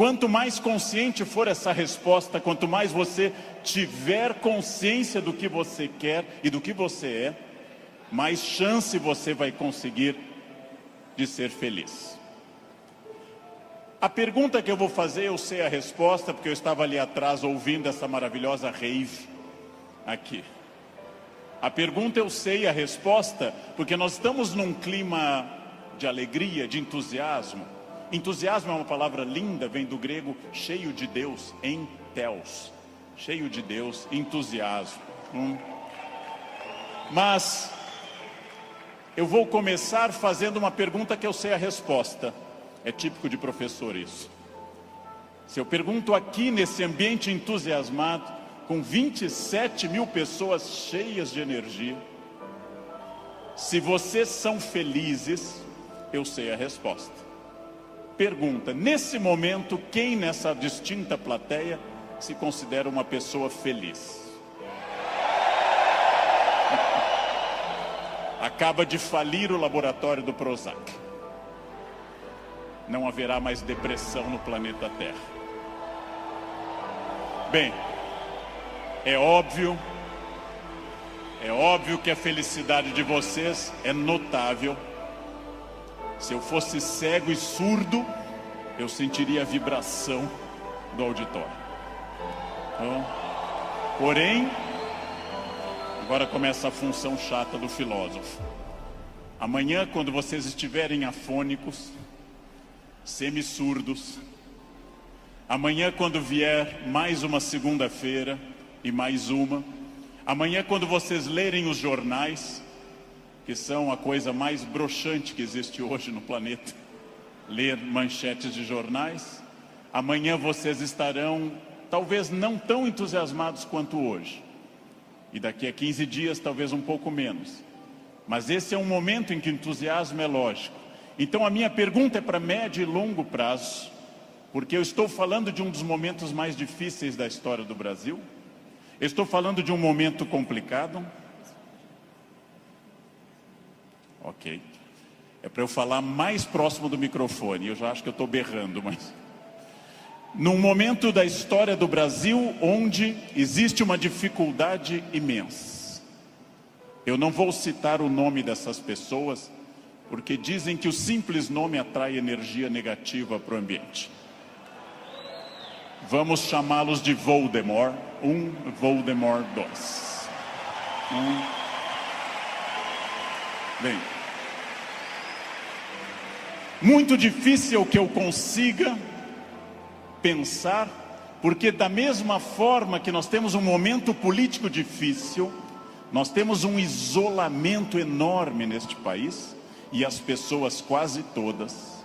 Quanto mais consciente for essa resposta, quanto mais você tiver consciência do que você quer e do que você é, mais chance você vai conseguir de ser feliz. A pergunta que eu vou fazer, eu sei a resposta, porque eu estava ali atrás ouvindo essa maravilhosa rave aqui. A pergunta eu sei a resposta, porque nós estamos num clima de alegria, de entusiasmo. Entusiasmo é uma palavra linda, vem do grego cheio de Deus, entheos. Cheio de Deus, entusiasmo. Mas eu vou começar fazendo uma pergunta que eu sei a resposta. É típico de professor isso. Se eu pergunto aqui nesse ambiente entusiasmado, com 27 mil pessoas cheias de energia, se vocês são felizes, eu sei a resposta. Pergunta, nesse momento, quem nessa distinta plateia se considera uma pessoa feliz? Acaba de falir o laboratório do Prozac. Não haverá mais depressão no planeta Terra. Bem, é óbvio que a felicidade de vocês é notável. Se eu fosse cego e surdo, eu sentiria a vibração do auditório. Porém, agora começa a função chata do filósofo. Amanhã, quando vocês estiverem afônicos, semi-surdos, amanhã, quando vier mais uma segunda-feira e mais uma, amanhã, quando vocês lerem os jornais, que são a coisa mais broxante que existe hoje no planeta, ler manchetes de jornais, amanhã vocês estarão talvez não tão entusiasmados quanto hoje, e daqui a 15 dias talvez um pouco menos, mas esse é um momento em que o entusiasmo é lógico. Então a minha pergunta é para médio e longo prazo, porque eu estou falando de um dos momentos mais difíceis da história do Brasil, eu estou falando de um momento complicado. Ok. É para eu falar mais próximo do microfone, eu já acho que eu estou berrando, mas... Num momento da história do Brasil onde existe uma dificuldade imensa. Eu não vou citar o nome dessas pessoas, porque dizem que o simples nome atrai energia negativa para o ambiente. Vamos chamá-los de Voldemort 1, Voldemort 2. Bem, muito difícil que eu consiga pensar, porque da mesma forma que nós temos um momento político difícil, nós temos um isolamento enorme neste país, e as pessoas quase todas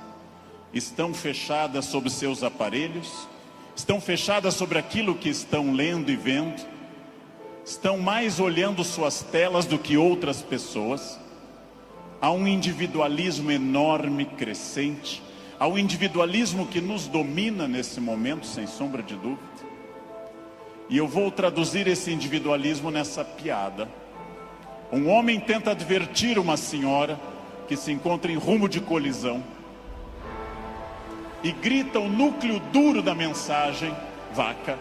estão fechadas sobre seus aparelhos, estão fechadas sobre aquilo que estão lendo e vendo, estão mais olhando suas telas do que outras pessoas. Há um individualismo enorme, crescente, há um individualismo que nos domina nesse momento, sem sombra de dúvida. E eu vou traduzir esse individualismo nessa piada. Um homem tenta advertir uma senhora que se encontra em rumo de colisão e grita o núcleo duro da mensagem, vaca,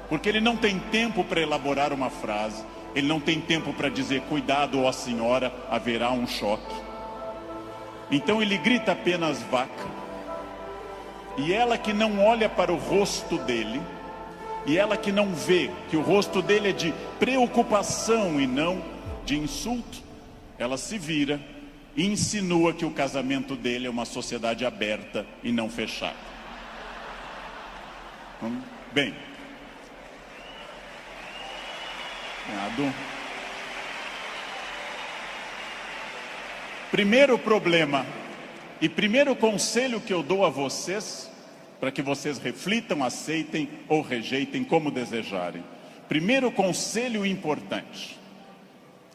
porque ele não tem tempo para elaborar uma frase, ele não tem tempo para dizer, cuidado, ó senhora, haverá um choque. Então ele grita apenas vaca, e ela que não olha para o rosto dele, e ela que não vê que o rosto dele é de preocupação e não de insulto, ela se vira e insinua que o casamento dele é uma sociedade aberta e não fechada. Bem, primeiro problema e primeiro conselho que eu dou a vocês, para que vocês reflitam, aceitem ou rejeitem como desejarem. Primeiro conselho importante: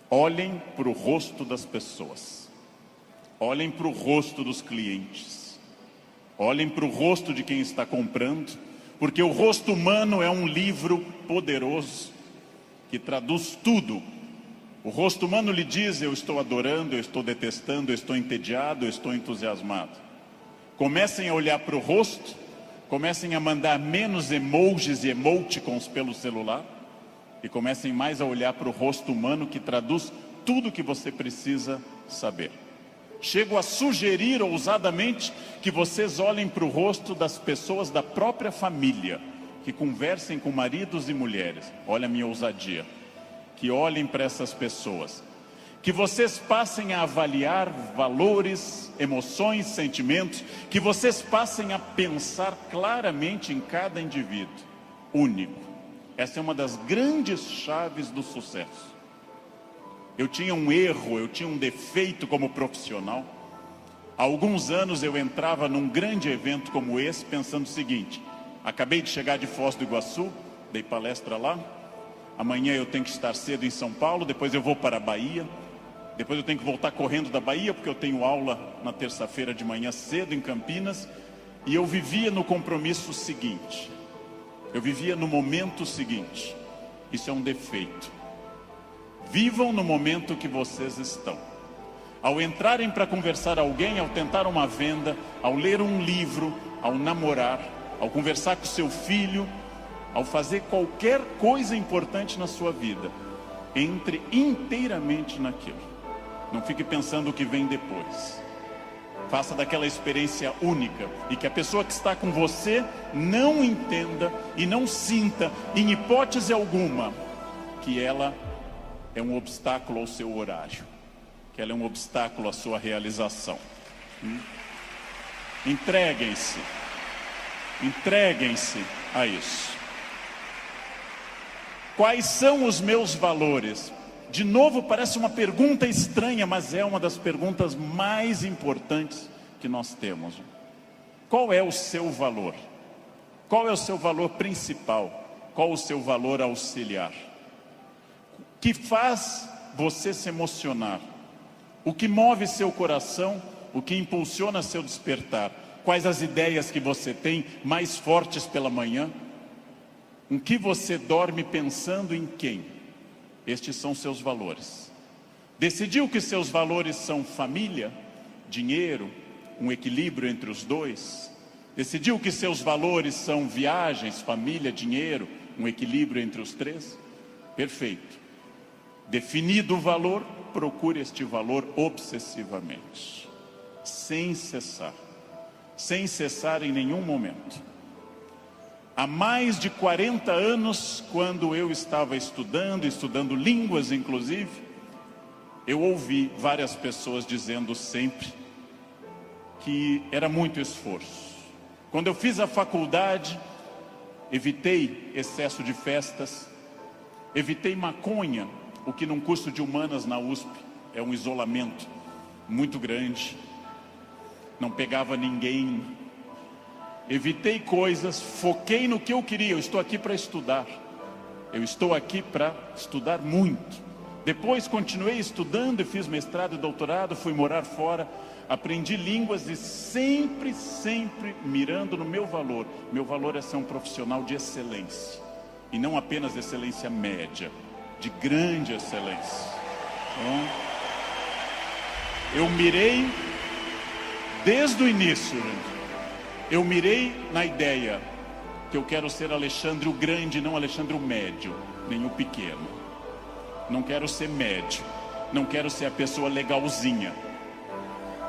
olhem para o rosto das pessoas. Olhem para o rosto dos clientes, olhem para o rosto de quem está comprando, porque o rosto humano é um livro poderoso que traduz tudo. O rosto humano lhe diz, eu estou adorando, eu estou detestando, eu estou entediado, eu estou entusiasmado. Comecem a olhar para o rosto, Comecem a mandar menos emojis e emoticons pelo celular e comecem mais a olhar para o rosto humano, que traduz tudo o que você precisa saber. Chego a sugerir ousadamente que vocês olhem para o rosto das pessoas da própria família, que conversem com maridos e mulheres. Olha a minha ousadia. Que olhem para essas pessoas. Que vocês passem a avaliar valores, emoções, sentimentos. Que vocês passem a pensar claramente em cada indivíduo único. Essa é uma das grandes chaves do sucesso. Eu tinha um erro, eu tinha um defeito como profissional. Há alguns anos eu entrava num grande evento como esse pensando o seguinte: acabei de chegar de Foz do Iguaçu, dei palestra lá. Amanhã eu tenho que estar cedo em São Paulo, depois eu vou para a Bahia. Depois eu tenho que voltar correndo da Bahia, porque eu tenho aula na terça-feira de manhã cedo em Campinas. E eu vivia no compromisso seguinte. Eu vivia no momento seguinte. Isso é um defeito. Vivam no momento que vocês estão. Ao entrarem para conversar com alguém, ao tentar uma venda, ao ler um livro, ao namorar, ao conversar com seu filho, ao fazer qualquer coisa importante na sua vida, entre inteiramente naquilo. Não fique pensando o que vem depois. Faça daquela experiência única e que a pessoa que está com você não entenda e não sinta, em hipótese alguma, que ela é um obstáculo ao seu horário, que ela é um obstáculo à sua realização. Entreguem-se a isso. Quais são os meus valores? De novo, parece uma pergunta estranha, mas é uma das perguntas mais importantes que nós temos. Qual é o seu valor? Qual é o seu valor principal? Qual o seu valor auxiliar? O que faz você se emocionar? O que move seu coração? O que impulsiona seu despertar? Quais as ideias que você tem mais fortes pela manhã? O que você dorme pensando em quem? Estes são seus valores. Decidiu que seus valores são família, dinheiro, um equilíbrio entre os dois? Decidiu que seus valores são viagens, família, dinheiro, um equilíbrio entre os três? Perfeito. Definido o valor, procure este valor obsessivamente, sem cessar em nenhum momento. Há mais de 40 anos, quando eu estava estudando línguas inclusive, eu ouvi várias pessoas dizendo sempre que era muito esforço. Quando eu fiz a faculdade, evitei excesso de festas, evitei maconha, o que num curso de humanas na USP é um isolamento muito grande. Não pegava ninguém. Evitei coisas, foquei no que eu queria. Eu estou aqui para estudar. Eu estou aqui para estudar muito. Depois continuei estudando e fiz mestrado e doutorado, fui morar fora, aprendi línguas e sempre mirando no meu valor. Meu valor é ser um profissional de excelência. E não apenas excelência média, de grande excelência. Então, eu mirei desde o início, eu mirei na ideia que eu quero ser Alexandre o Grande, não Alexandre o Médio, nem o Pequeno. Não quero ser médio, não quero ser a pessoa legalzinha.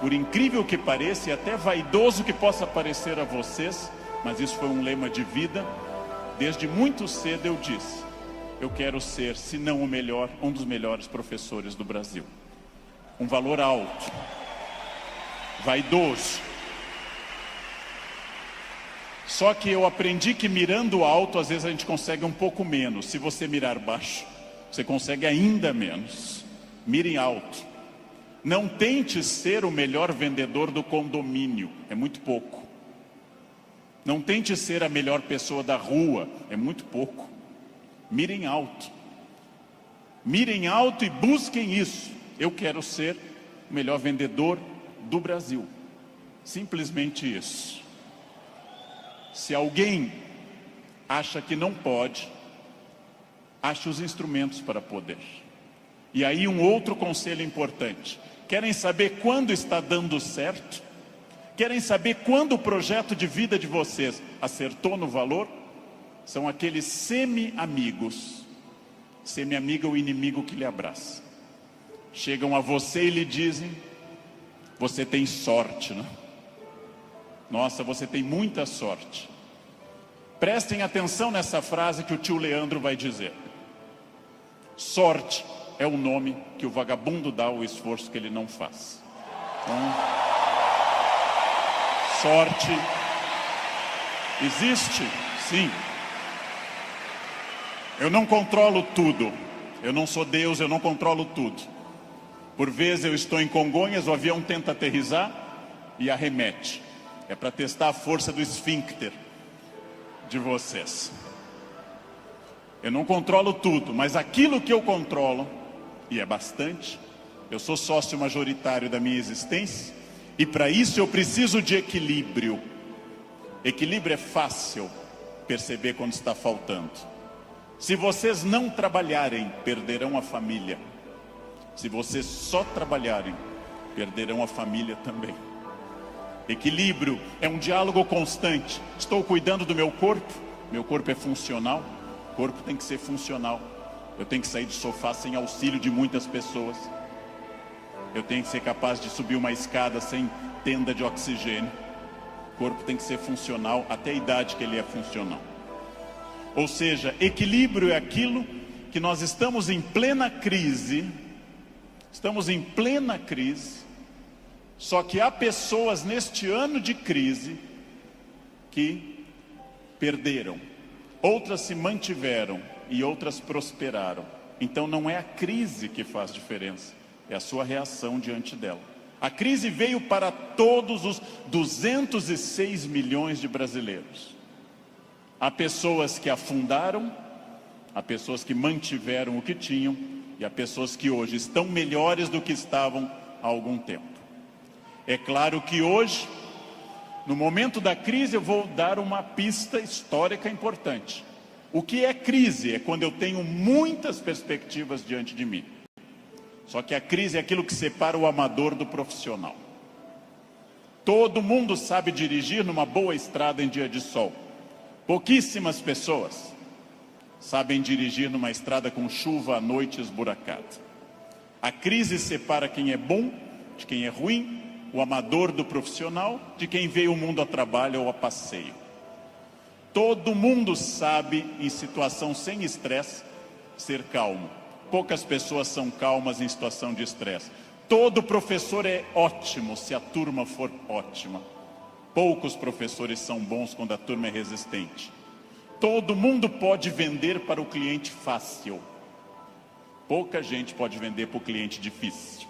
Por incrível que pareça, e até vaidoso que possa parecer a vocês, mas isso foi um lema de vida. Desde muito cedo eu disse: eu quero ser, se não o melhor, um dos melhores professores do Brasil. Um valor alto, vaidoso. Só que eu aprendi que mirando alto, às vezes a gente consegue um pouco menos. Se você mirar baixo, você consegue ainda menos. Mire alto. Não tente ser o melhor vendedor do condomínio, é muito pouco. Não tente ser a melhor pessoa da rua, é muito pouco. Mirem alto. Mirem alto e busquem isso. Eu quero ser o melhor vendedor do Brasil. Simplesmente isso. Se alguém acha que não pode, ache os instrumentos para poder. E aí um outro conselho importante. Querem saber quando está dando certo? Querem saber quando o projeto de vida de vocês acertou no valor? São aqueles semi-amigos. Semi-amigo é o inimigo que lhe abraça. Chegam a você e lhe dizem: você tem sorte, né? Nossa, você tem muita sorte. Prestem atenção nessa frase que o tio Leandro vai dizer. Sorte é o nome que o vagabundo dá ao esforço que ele não faz. Então, sorte existe, sim. Eu não controlo tudo. Eu não sou Deus, eu não controlo tudo. Por vezes eu estou em Congonhas, o avião tenta aterrissar e arremete. É para testar a força do esfíncter de vocês. Eu não controlo tudo, mas aquilo que eu controlo, e é bastante, eu sou sócio majoritário da minha existência, e para isso eu preciso de equilíbrio. Equilíbrio é fácil perceber quando está faltando. Se vocês não trabalharem, perderão a família. Se vocês só trabalharem, perderão a família também. Equilíbrio é um diálogo constante. Estou cuidando do meu corpo é funcional, o corpo tem que ser funcional. Eu tenho que sair do sofá sem auxílio de muitas pessoas. Eu tenho que ser capaz de subir uma escada sem tenda de oxigênio. O corpo tem que ser funcional até a idade que ele é funcional. Ou seja, equilíbrio é aquilo que nós estamos em plena crise. Estamos em plena crise. Só que há pessoas neste ano de crise que perderam. Outras se mantiveram e outras prosperaram. Então não é a crise que faz diferença, é a sua reação diante dela. A crise veio para todos os 206 milhões de brasileiros. Há pessoas que afundaram, há pessoas que mantiveram o que tinham, e há pessoas que hoje estão melhores do que estavam há algum tempo. É claro que hoje, no momento da crise, eu vou dar uma pista histórica importante. O que é crise? É quando eu tenho muitas perspectivas diante de mim. Só que a crise é aquilo que separa o amador do profissional. Todo mundo sabe dirigir numa boa estrada em dia de sol. Pouquíssimas pessoas sabem dirigir numa estrada com chuva à noite esburacada. A crise separa quem é bom de quem é ruim, o amador do profissional de quem veio o mundo a trabalho ou a passeio. Todo mundo sabe, em situação sem estresse, ser calmo. Poucas pessoas são calmas em situação de estresse. Todo professor é ótimo se a turma for ótima. Poucos professores são bons quando a turma é resistente. Todo mundo pode vender para o cliente fácil. Pouca gente pode vender para o cliente difícil.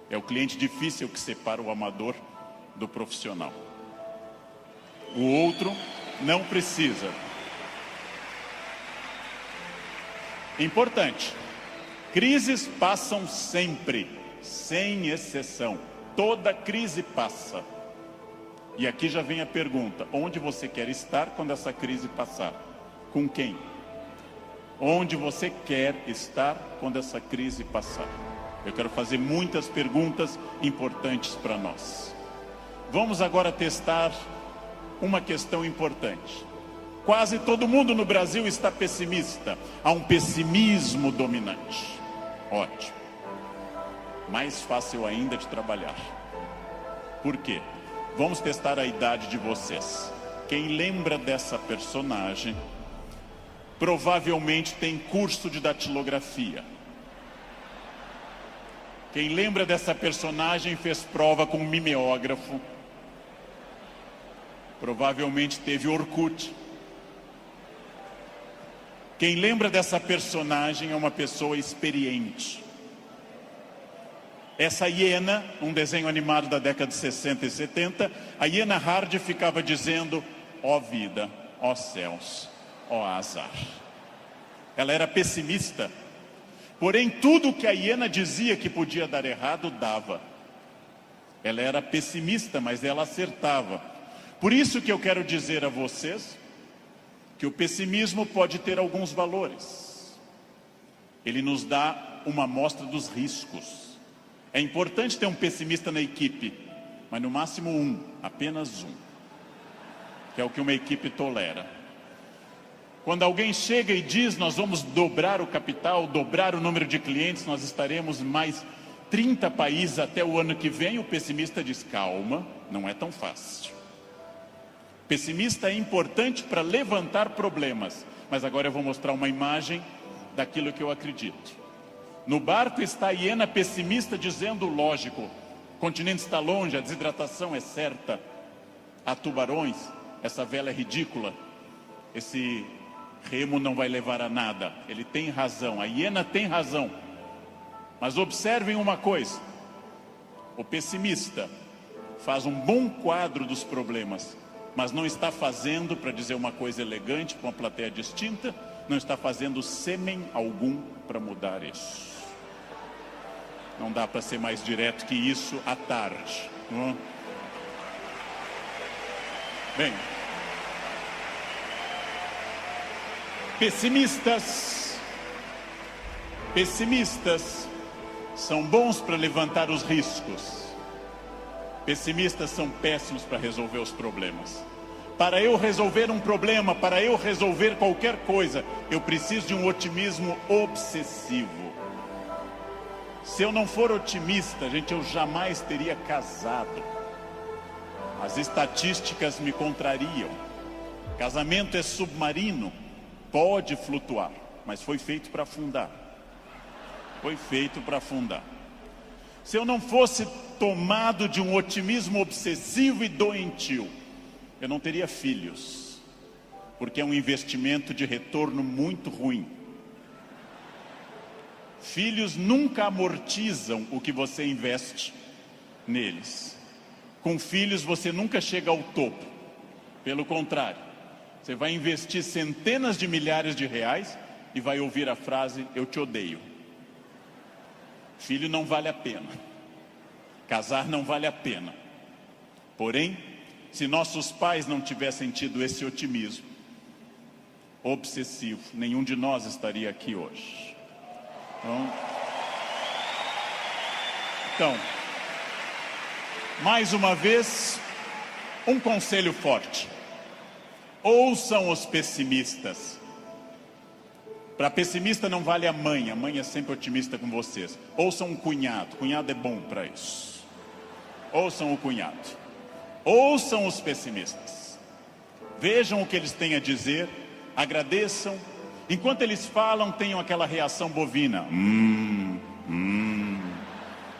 É o cliente difícil que separa o amador do profissional. O outro não precisa. Importante. Crises passam sempre, sem exceção. Toda crise passa. E aqui já vem a pergunta: onde você quer estar quando essa crise passar? Com quem? Onde você quer estar quando essa crise passar? Eu quero fazer muitas perguntas importantes para nós. Vamos agora testar uma questão importante. Quase todo mundo no Brasil está pessimista. Há um pessimismo dominante. Ótimo. Mais fácil ainda de trabalhar. Por quê? Vamos testar a idade de vocês. Quem lembra dessa personagem, provavelmente tem curso de datilografia. Quem lembra dessa personagem fez prova com um mimeógrafo. Provavelmente teve Orkut. Quem lembra dessa personagem é uma pessoa experiente. Essa hiena, um desenho animado da década de 60 e 70, a hiena Hard ficava dizendo: ó vida, ó céus, ó azar. Ela era pessimista, porém tudo que a hiena dizia que podia dar errado, dava. Ela era pessimista, mas ela acertava. Por isso que eu quero dizer a vocês que o pessimismo pode ter alguns valores. Ele nos dá uma amostra dos riscos. É importante ter um pessimista na equipe, mas no máximo um, apenas um, que é o que uma equipe tolera. Quando alguém chega e diz, nós vamos dobrar o capital, dobrar o número de clientes, nós estaremos mais 30 países até o ano que vem, o pessimista diz, calma, não é tão fácil. Pessimista é importante para levantar problemas, mas agora eu vou mostrar uma imagem daquilo que eu acredito. No barco está a hiena pessimista dizendo, lógico, o continente está longe, a desidratação é certa, há tubarões, essa vela é ridícula, esse remo não vai levar a nada. Ele tem razão, a hiena tem razão. Mas observem uma coisa, o pessimista faz um bom quadro dos problemas, mas não está fazendo, para dizer uma coisa elegante para uma plateia distinta, não está fazendo sêmen algum para mudar isso. Não dá para ser mais direto que isso à tarde. Não? Bem, pessimistas são bons para levantar os riscos. Pessimistas são péssimos para resolver os problemas. Para eu resolver um problema, para eu resolver qualquer coisa, eu preciso de um otimismo obsessivo. Se eu não for otimista, gente, eu jamais teria casado. As estatísticas me contrariam. Casamento é submarino, pode flutuar, mas foi feito para afundar. Foi feito para afundar. Se eu não fosse tomado de um otimismo obsessivo e doentio, eu não teria filhos, porque é um investimento de retorno muito ruim. Filhos nunca amortizam o que você investe neles. Com filhos você nunca chega ao topo. Pelo contrário, você vai investir centenas de milhares de reais e vai ouvir a frase, eu te odeio. Filho não vale a pena. Casar não vale a pena. Porém, se nossos pais não tivessem tido esse otimismo obsessivo, nenhum de nós estaria aqui hoje. Então, mais uma vez, um conselho forte. Ouçam os pessimistas. Para pessimista não vale a mãe é sempre otimista com vocês. Ouçam um cunhado é bom para isso. Ouçam o cunhado. Ouçam os pessimistas. Vejam o que eles têm a dizer, agradeçam. Enquanto eles falam, tenham aquela reação bovina.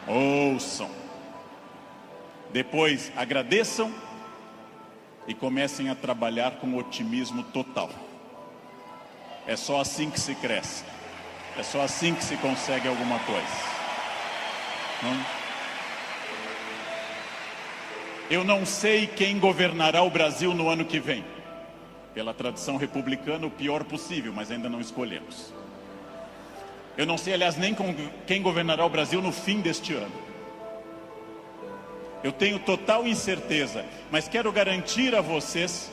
Ouçam. Depois agradeçam e comecem a trabalhar com otimismo total. É só assim que se cresce. É só assim que se consegue alguma coisa. Eu não sei quem governará o Brasil no ano que vem. Pela tradição republicana, o pior possível, mas ainda não escolhemos. Eu não sei, aliás, nem quem governará o Brasil no fim deste ano. Eu tenho total incerteza, mas quero garantir a vocês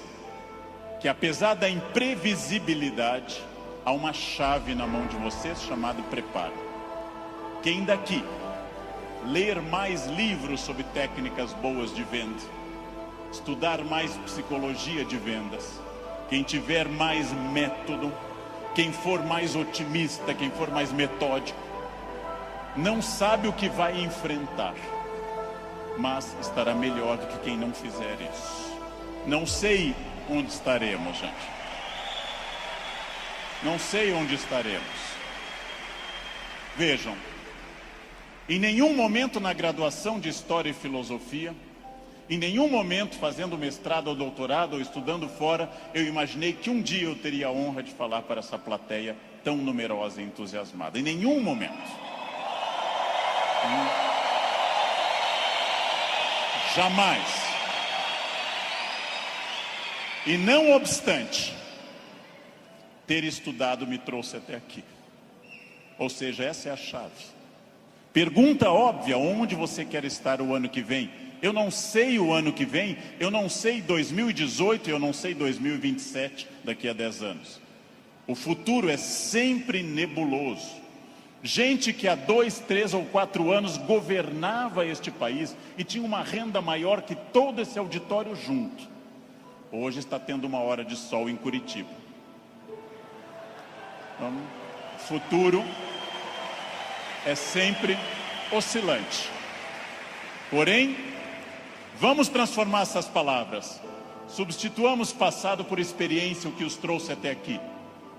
que apesar da imprevisibilidade, há uma chave na mão de vocês chamada preparo. Quem daqui ler mais livros sobre técnicas boas de venda, estudar mais psicologia de vendas, quem tiver mais método, quem for mais otimista, quem for mais metódico, não sabe o que vai enfrentar, mas estará melhor do que quem não fizer isso. Não sei onde estaremos, gente. Não sei onde estaremos. Vejam, em nenhum momento na graduação de História e Filosofia, em nenhum momento fazendo mestrado ou doutorado ou estudando fora, eu imaginei que um dia eu teria a honra de falar para essa plateia tão numerosa e entusiasmada. Em nenhum momento. Jamais. E não obstante, ter estudado me trouxe até aqui. Ou seja, essa é a chave. Pergunta óbvia, onde você quer estar o ano que vem? Eu não sei o ano que vem, eu não sei 2018, eu não sei 2027, daqui a 10 anos. O futuro é sempre nebuloso. Gente que há 2, 3 ou 4 anos governava este país e tinha uma renda maior que todo esse auditório junto. Hoje está tendo uma hora de sol em Curitiba. Então, o futuro é sempre oscilante. Porém, vamos transformar essas palavras. Substituamos passado por experiência, o que os trouxe até aqui.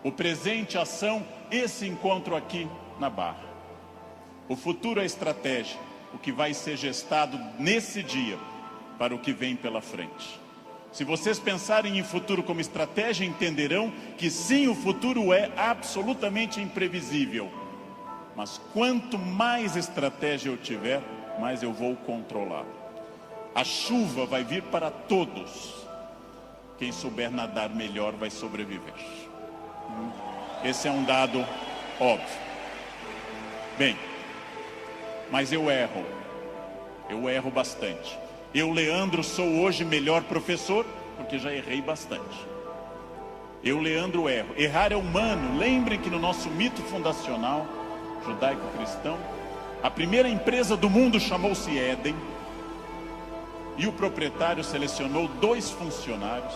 O presente, ação, esse encontro aqui na Barra. O futuro é estratégia, o que vai ser gestado nesse dia para o que vem pela frente. Se vocês pensarem em futuro como estratégia, entenderão que sim, o futuro é absolutamente imprevisível. Mas quanto mais estratégia eu tiver, mais eu vou controlar. A chuva vai vir para todos. Quem souber nadar melhor vai sobreviver. Esse é um dado óbvio. Bem, mas eu erro bastante. Eu, Leandro, sou hoje melhor professor, porque já errei bastante. Eu, Leandro, erro. Errar é humano. Lembrem que no nosso mito fundacional judaico-cristão, a primeira empresa do mundo chamou-se Éden, e o proprietário selecionou 2 funcionários,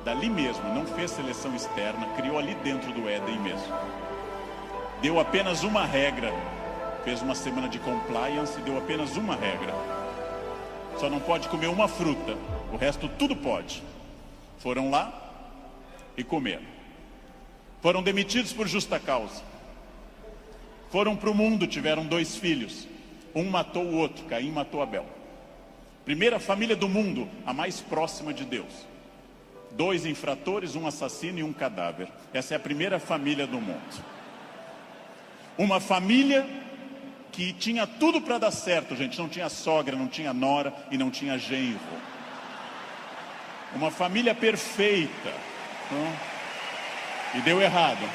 dali mesmo, não fez seleção externa, criou ali dentro do Éden mesmo. Deu apenas uma regra, fez uma semana de compliance e deu apenas uma regra. Só não pode comer uma fruta, o resto tudo pode. Foram lá e comeram. Foram demitidos por justa causa. Foram para o mundo, tiveram 2 filhos. Um matou o outro, Caim matou Abel. Primeira família do mundo, a mais próxima de Deus. 2 infratores, um assassino e um cadáver. Essa é a primeira família do mundo. Uma família que tinha tudo para dar certo, gente. Não tinha sogra, não tinha nora e não tinha genro. Uma família perfeita. E deu errado.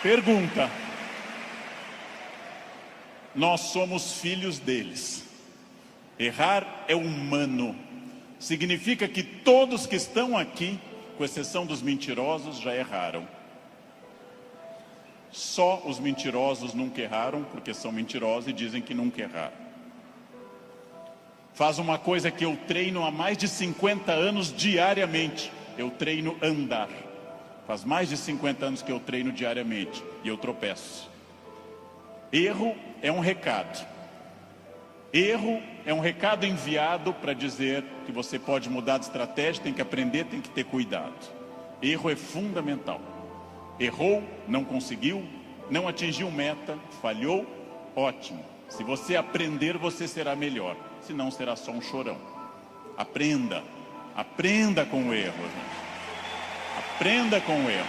Pergunta. Nós somos filhos deles. Errar é humano. Significa que todos que estão aqui, com exceção dos mentirosos, já erraram. Só os mentirosos nunca erraram, porque são mentirosos e dizem que nunca erraram. Faz uma coisa que eu treino há mais de 50 anos diariamente. Eu treino andar. Faz mais de 50 anos que eu treino diariamente e eu tropeço. Erro é um recado. Erro é um recado enviado para dizer que você pode mudar de estratégia, tem que aprender, tem que ter cuidado. Erro é fundamental. Errou, não conseguiu, não atingiu meta, falhou, ótimo. Se você aprender, você será melhor. Se não, será só um chorão. Aprenda. Aprenda com o erro, gente. Aprenda com o erro.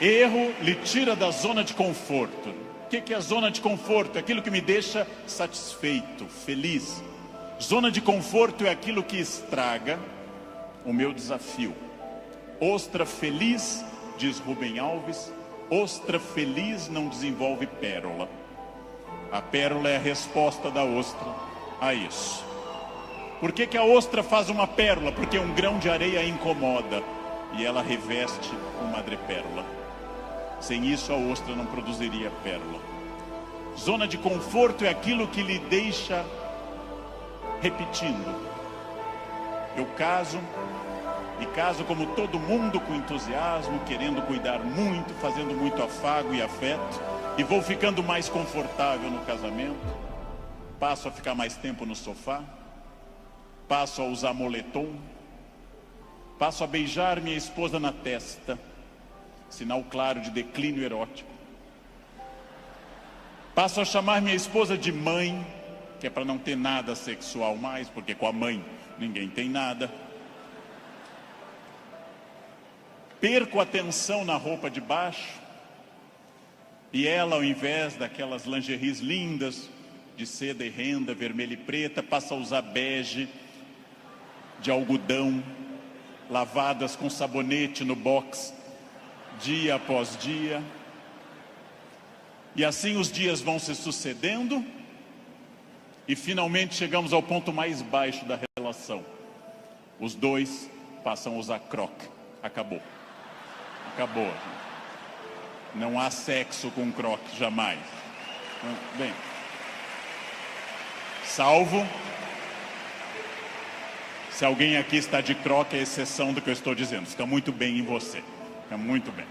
Erro lhe tira da zona de conforto. O que é a zona de conforto? É aquilo que me deixa satisfeito, feliz. Zona de conforto é aquilo que estraga o meu desafio. Ostra feliz, diz Rubem Alves, ostra feliz não desenvolve pérola. A pérola é a resposta da ostra a isso. Por que a ostra faz uma pérola? Porque um grão de areia a incomoda e ela reveste uma madrepérola. Sem isso a ostra não produziria pérola. Zona de conforto é aquilo que lhe deixa repetindo. Eu caso, e caso como todo mundo com entusiasmo, querendo cuidar muito, fazendo muito afago e afeto, e vou ficando mais confortável no casamento, passo a ficar mais tempo no sofá, passo a usar moletom, passo a beijar minha esposa na testa, sinal claro de declínio erótico. Passo a chamar minha esposa de mãe, que é para não ter nada sexual mais, porque com a mãe ninguém tem nada. Perco a atenção na roupa de baixo, e ela, ao invés daquelas lingeries lindas, de seda e renda, vermelha e preta, passa a usar bege, de algodão, lavadas com sabonete no box, dia após dia. E assim os dias vão se sucedendo, e finalmente chegamos ao ponto mais baixo da relação. Os dois passam a usar croque. Acabou. Acabou. Não há sexo com Crocs, jamais. Bem, salvo se alguém aqui está de Crocs, é exceção do que eu estou dizendo. Fica muito bem em você. Fica muito bem.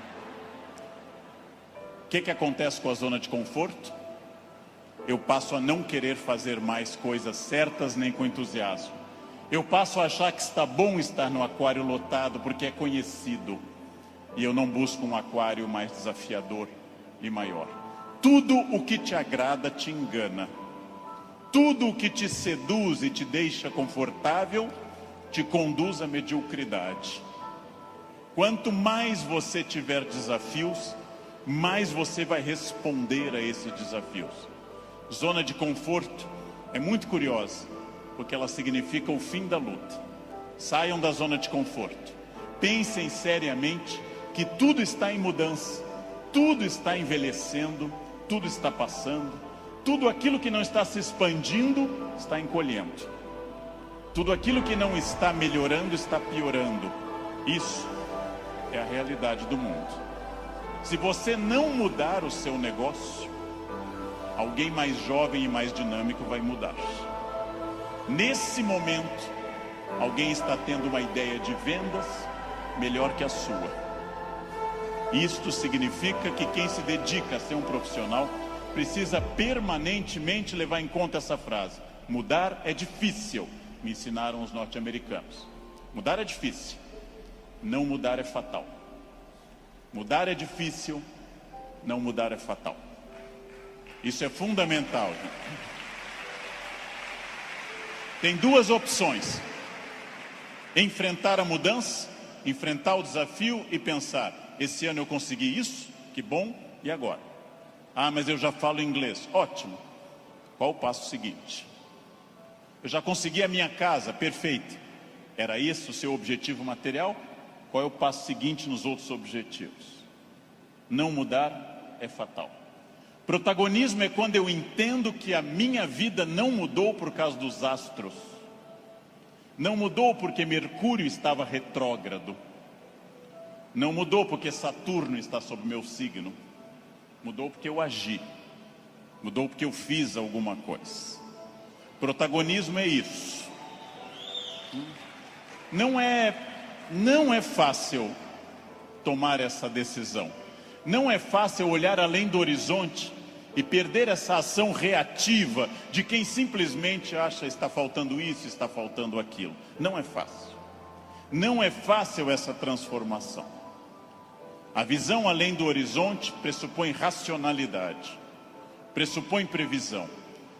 O que acontece com a zona de conforto? Eu passo a não querer fazer mais coisas certas nem com entusiasmo. Eu passo a achar que está bom estar no aquário lotado porque é conhecido. E eu não busco um aquário mais desafiador e maior. Tudo o que te agrada te engana. Tudo o que te seduz e te deixa confortável te conduz à mediocridade. Quanto mais você tiver desafios, mais você vai responder a esses desafios. Zona de conforto é muito curiosa, porque ela significa o fim da luta. Saiam da zona de conforto. Pensem seriamente que tudo está em mudança, tudo está envelhecendo, tudo está passando, tudo aquilo que não está se expandindo está encolhendo. Tudo aquilo que não está melhorando está piorando. Isso é a realidade do mundo. Se você não mudar o seu negócio, alguém mais jovem e mais dinâmico vai mudar. Nesse momento, alguém está tendo uma ideia de vendas melhor que a sua. Isto significa que quem se dedica a ser um profissional precisa permanentemente levar em conta essa frase: mudar é difícil, me ensinaram os norte-americanos. Mudar é difícil, não mudar é fatal. Mudar é difícil, não mudar é fatal. Isso é fundamental, gente. Tem duas opções: enfrentar a mudança, enfrentar o desafio e pensar: esse ano eu consegui isso, que bom, e agora? Ah, mas eu já falo inglês. Ótimo. Qual o passo seguinte? Eu já consegui a minha casa, perfeito. Era esse o seu objetivo material? Qual é o passo seguinte nos outros objetivos? Não mudar é fatal. Protagonismo é quando eu entendo que a minha vida não mudou por causa dos astros. Não mudou porque Mercúrio estava retrógrado. Não mudou porque Saturno está sob meu signo. Mudou porque eu agi. Mudou porque eu fiz alguma coisa. Protagonismo é isso. Não é fácil tomar essa decisão. Não é fácil olhar além do horizonte e perder essa ação reativa de quem simplesmente acha está faltando isso, está faltando aquilo. Não é fácil. Não é fácil essa transformação. A visão além do horizonte pressupõe racionalidade, pressupõe previsão.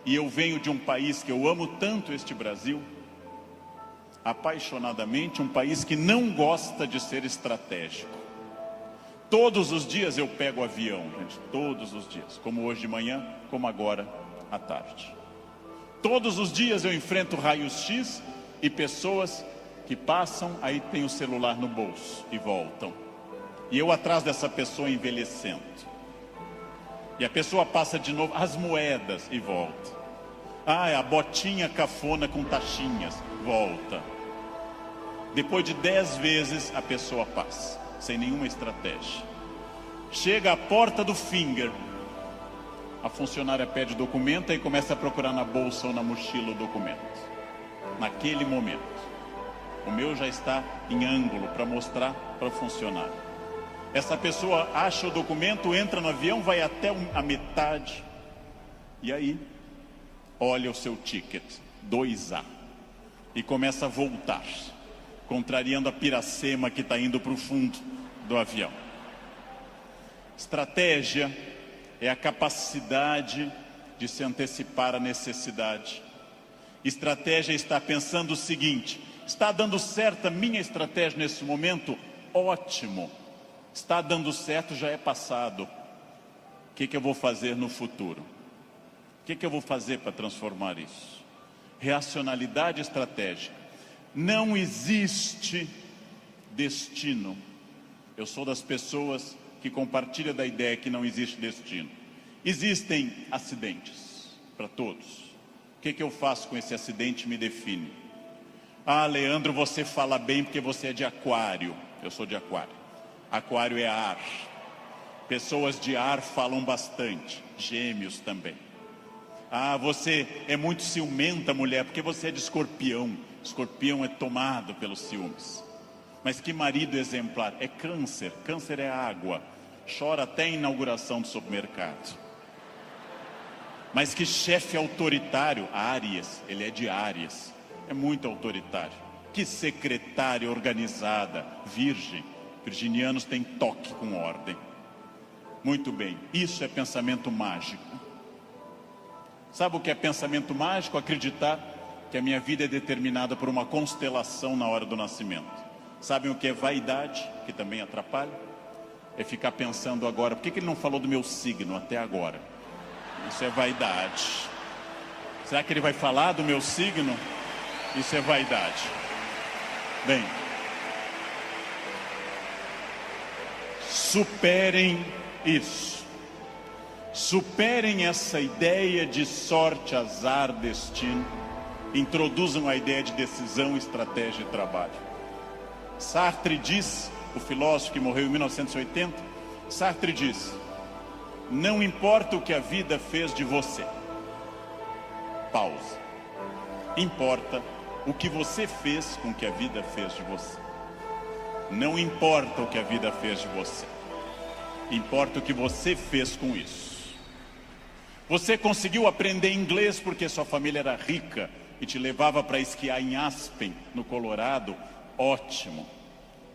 E eu venho de um país que eu amo tanto, este Brasil, apaixonadamente, um país que não gosta de ser estratégico. Todos os dias eu pego avião, gente, todos os dias, como hoje de manhã, como agora à tarde. Todos os dias eu enfrento raios-x e pessoas que passam, aí tem o celular no bolso e voltam. E eu atrás dessa pessoa envelhecendo. E a pessoa passa de novo, as moedas, e volta. Ah, é a botinha cafona com taxinhas, volta. Depois de 10 vezes a pessoa passa, sem nenhuma estratégia. Chega à porta do Finger, a funcionária pede o documento e começa a procurar na bolsa ou na mochila o documento. Naquele momento, o meu já está em ângulo para mostrar para o funcionário. Essa pessoa acha o documento, entra no avião, vai até a metade. E aí, olha o seu ticket, 2A. E começa a voltar, contrariando a piracema que está indo para o fundo do avião. Estratégia é a capacidade de se antecipar à necessidade. Estratégia é estar pensando o seguinte: está dando certo a minha estratégia nesse momento? Ótimo. Está dando certo, já é passado. O que eu vou fazer no futuro? O que eu vou fazer para transformar isso? Racionalidade estratégica. Não existe destino. Eu sou das pessoas que compartilham da ideia que não existe destino. Existem acidentes para todos. O que eu faço com esse acidente me define. Ah, Leandro, você fala bem porque você é de aquário. Eu sou de aquário. Aquário é ar. Pessoas de ar falam bastante, Gêmeos também. Ah, você é muito ciumenta, mulher, porque você é de Escorpião. Escorpião é tomado pelos ciúmes. Mas que marido exemplar? É Câncer. Câncer é água. Chora até a inauguração do supermercado. Mas que chefe autoritário? Áries. Ele é de Áries. É muito autoritário. Que secretária organizada? Virgem. Virginianos têm toque com ordem. Muito bem, isso é pensamento mágico. Sabe o que é pensamento mágico? Acreditar que a minha vida é determinada por uma constelação na hora do nascimento. Sabem o que é vaidade, que também atrapalha? É ficar pensando agora, por que ele não falou do meu signo até agora? Isso é vaidade. Será que ele vai falar do meu signo? Isso é vaidade. Bem, superem isso. Superem essa ideia de sorte, azar, destino. Introduzam a ideia de decisão, estratégia e trabalho. Sartre diz, o filósofo que morreu em 1980, Sartre diz: não importa o que a vida fez de você. Pausa. Importa o que você fez com o que a vida fez de você. Não importa o que a vida fez de você. Importa o que você fez com isso. Você conseguiu aprender inglês porque sua família era rica e te levava para esquiar em Aspen, no Colorado? Ótimo.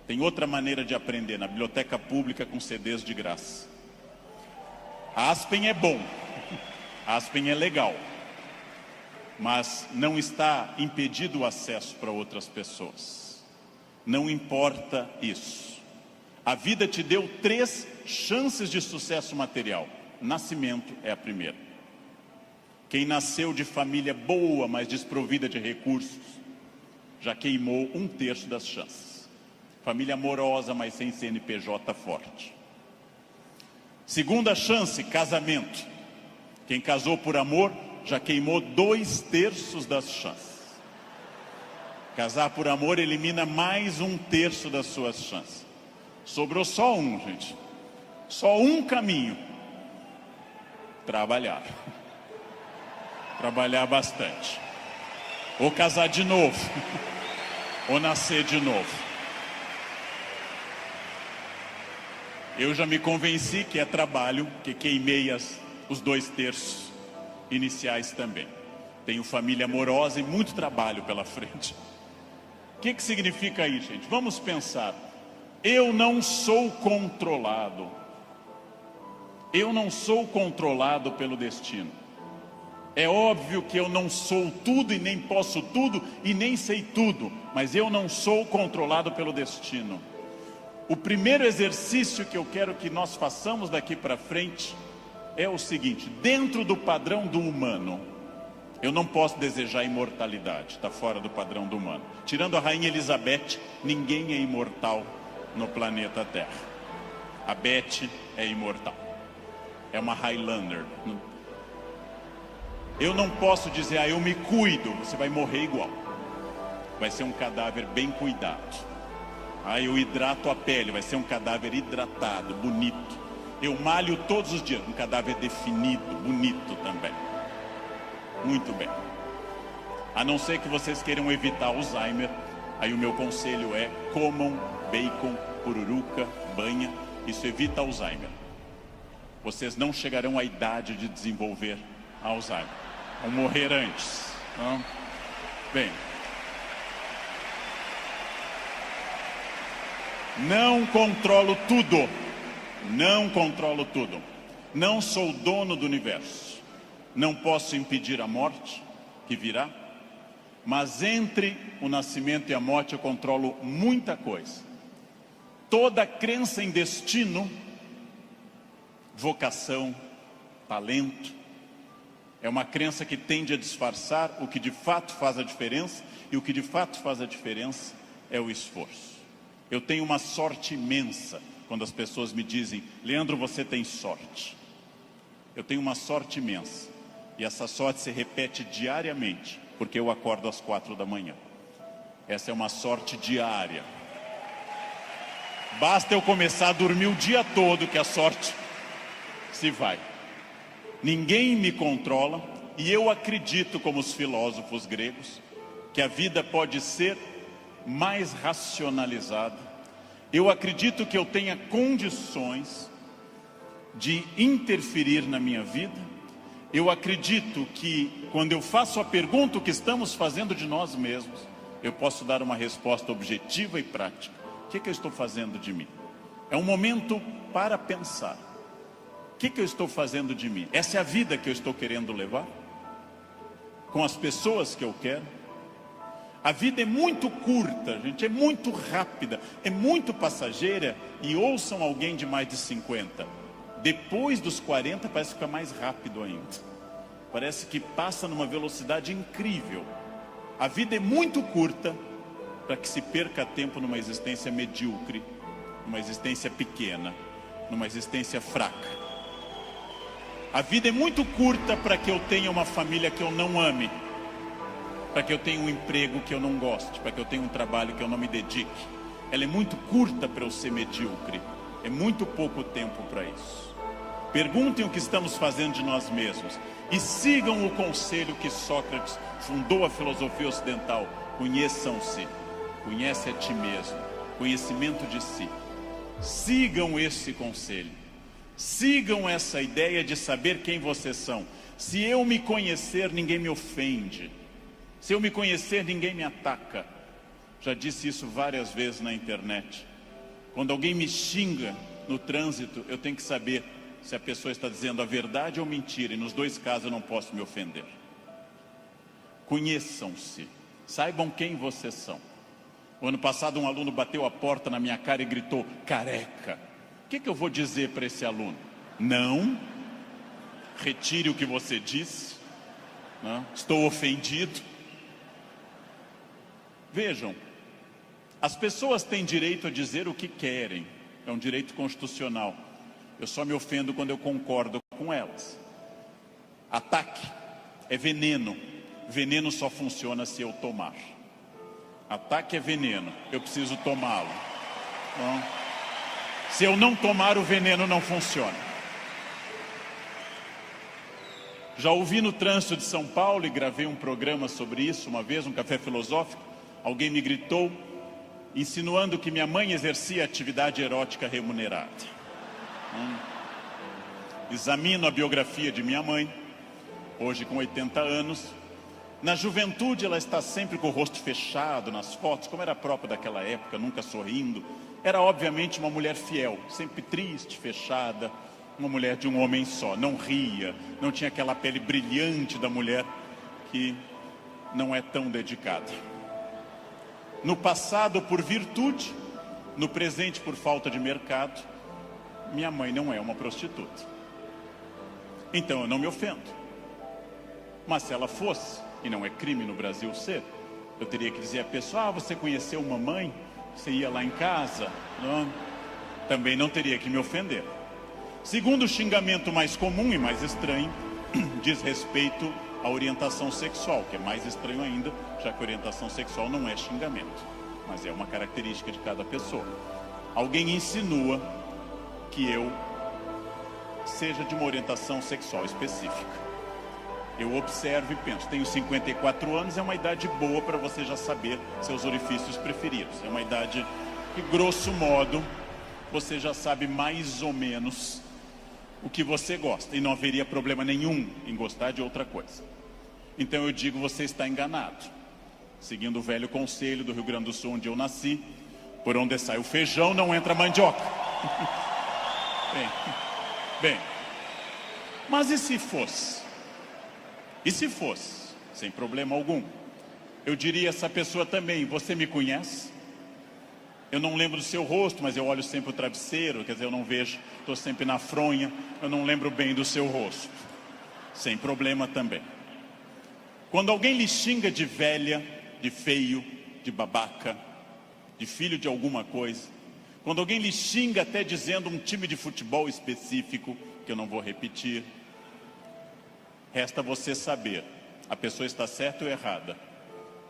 Tem outra maneira de aprender, na biblioteca pública com CDs de graça. Aspen é bom, Aspen é legal, mas não está impedido o acesso para outras pessoas. Não importa isso. A vida te deu 3 chances de sucesso material. Nascimento é a primeira. Quem nasceu de família boa, mas desprovida de recursos, já queimou 1/3 das chances. Família amorosa, mas sem CNPJ forte. Segunda chance, casamento. Quem casou por amor, já queimou 2/3 das chances. Casar por amor elimina mais 1/3 das suas chances. Sobrou só um, gente. Só um caminho. Trabalhar. Trabalhar bastante. Ou casar de novo. Ou nascer de novo. Eu já me convenci que é trabalho, que queimei os 2/3 iniciais também. Tenho família amorosa e muito trabalho pela frente. O que significa isso, gente? Vamos pensar. Eu não sou controlado. Eu não sou controlado pelo destino. É óbvio que eu não sou tudo e nem posso tudo e nem sei tudo, mas eu não sou controlado pelo destino. O primeiro exercício que eu quero que nós façamos daqui para frente é o seguinte: dentro do padrão do humano, eu não posso desejar imortalidade, está fora do padrão do humano. Tirando a rainha Elizabeth, ninguém é imortal no planeta Terra. A Beth é imortal, é uma Highlander. Eu não posso dizer, eu me cuido, você vai morrer igual. Vai ser um cadáver bem cuidado. Eu hidrato a pele, vai ser um cadáver hidratado, bonito. Eu malho todos os dias, um cadáver definido, bonito também. Muito bem. A não ser que vocês queiram evitar Alzheimer, aí o meu conselho é: comam bacon, pururuca, banha. Isso evita Alzheimer. Vocês não chegarão à idade de desenvolver Alzheimer. Vão morrer antes. Não? Bem. Não controlo tudo. Não controlo tudo. Não sou dono do universo. Não posso impedir a morte que virá. Mas entre o nascimento e a morte eu controlo muita coisa. Toda crença em destino, vocação, talento, é uma crença que tende a disfarçar o que de fato faz a diferença. E o que de fato faz a diferença é o esforço. Eu tenho uma sorte imensa quando as pessoas me dizem: Leandro, você tem sorte. Eu tenho uma sorte imensa. E essa sorte se repete diariamente, porque eu acordo às 4 da manhã. Essa é uma sorte diária. Basta eu começar a dormir o dia todo que a sorte se vai. Ninguém me controla e eu acredito, como os filósofos gregos, que a vida pode ser mais racionalizada. Eu acredito que eu tenha condições de interferir na minha vida. Eu acredito que quando eu faço a pergunta o que estamos fazendo de nós mesmos, eu posso dar uma resposta objetiva e prática. O que eu estou fazendo de mim? É um momento para pensar. O que eu estou fazendo de mim? Essa é a vida que eu estou querendo levar? Com as pessoas que eu quero? A vida é muito curta, gente, é muito rápida, é muito passageira. E ouçam alguém de mais de 50. Depois dos 40 parece ficar mais rápido ainda. Parece que passa numa velocidade incrível. A vida é muito curta para que se perca tempo numa existência medíocre, numa existência pequena, numa existência fraca. A vida é muito curta para que eu tenha uma família que eu não ame, para que eu tenha um emprego que eu não goste, para que eu tenha um trabalho que eu não me dedique. Ela é muito curta para eu ser medíocre. É muito pouco tempo para isso. Perguntem o que estamos fazendo de nós mesmos e sigam o conselho que Sócrates fundou a filosofia ocidental. Conheçam-se, conhece a ti mesmo, conhecimento de si. Sigam esse conselho, sigam essa ideia de saber quem vocês são. Se eu me conhecer, ninguém me ofende. Se eu me conhecer, ninguém me ataca. Já disse isso várias vezes na internet. Quando alguém me xinga no trânsito, eu tenho que saber se a pessoa está dizendo a verdade ou mentira. E nos dois casos eu não posso me ofender. Conheçam-se, saibam quem vocês são. O ano passado um aluno bateu a porta na minha cara e gritou, careca. O que eu vou dizer para esse aluno? Não, retire o que você disse, não, estou ofendido. Vejam, as pessoas têm direito a dizer o que querem, é um direito constitucional. Eu só me ofendo quando eu concordo com elas. Ataque é veneno, veneno só funciona se eu tomar. Ataque é veneno, eu preciso tomá-lo. Bom, se eu não tomar, o veneno não funciona. Já ouvi no trânsito de São Paulo e gravei um programa sobre isso uma vez, um café filosófico. Alguém me gritou, insinuando que minha mãe exercia atividade erótica remunerada. Examino a biografia de minha mãe, hoje com 80 anos. Na juventude ela está sempre com o rosto fechado nas fotos, como era próprio daquela época, nunca sorrindo. Era obviamente uma mulher fiel, sempre triste, fechada, uma mulher de um homem só. Não ria, não tinha aquela pele brilhante da mulher que não é tão dedicada. No passado por virtude, no presente por falta de mercado, minha mãe não é uma prostituta. Então eu não me ofendo. Mas se ela fosse, e não é crime no Brasil ser, eu teria que dizer à pessoa, você conheceu mamãe? Você ia lá em casa? Não? Também não teria que me ofender. Segundo xingamento mais comum e mais estranho, diz respeito à orientação sexual, que é mais estranho ainda, já que orientação sexual não é xingamento, mas é uma característica de cada pessoa. Alguém insinua que eu seja de uma orientação sexual específica. Eu observo e penso, tenho 54 anos, é uma idade boa para você já saber seus orifícios preferidos. É uma idade que, grosso modo, você já sabe mais ou menos o que você gosta. E não haveria problema nenhum em gostar de outra coisa. Então eu digo, você está enganado. Seguindo o velho conselho do Rio Grande do Sul, onde eu nasci, por onde sai o feijão, não entra mandioca. Bem, mas e se fosse? E se fosse, sem problema algum, eu diria a essa pessoa também, você me conhece? Eu não lembro do seu rosto, mas eu olho sempre o travesseiro, quer dizer, eu não vejo, estou sempre na fronha, eu não lembro bem do seu rosto. Sem problema também. Quando alguém lhe xinga de velha, de feio, de babaca, de filho de alguma coisa, quando alguém lhe xinga até dizendo um time de futebol específico, que eu não vou repetir, resta você saber, a pessoa está certa ou errada.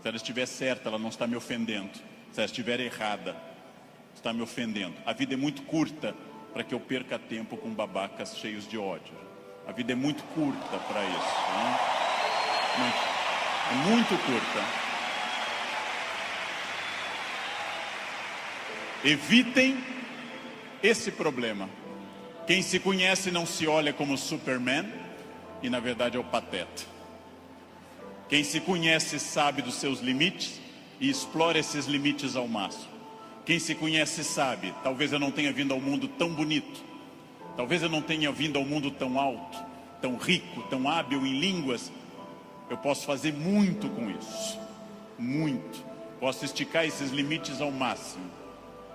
Se ela estiver certa, ela não está me ofendendo. Se ela estiver errada, está me ofendendo. A vida é muito curta para que eu perca tempo com babacas cheios de ódio. A vida é muito curta para isso, né? É muito curta. Evitem esse problema. Quem se conhece não se olha como Superman e na verdade é o Pateta. Quem se conhece sabe dos seus limites e explora esses limites ao máximo. Quem se conhece sabe, talvez eu não tenha vindo ao mundo tão bonito, talvez eu não tenha vindo ao mundo tão alto, tão rico, tão hábil em línguas. Eu posso fazer muito com isso, muito. Posso esticar esses limites ao máximo.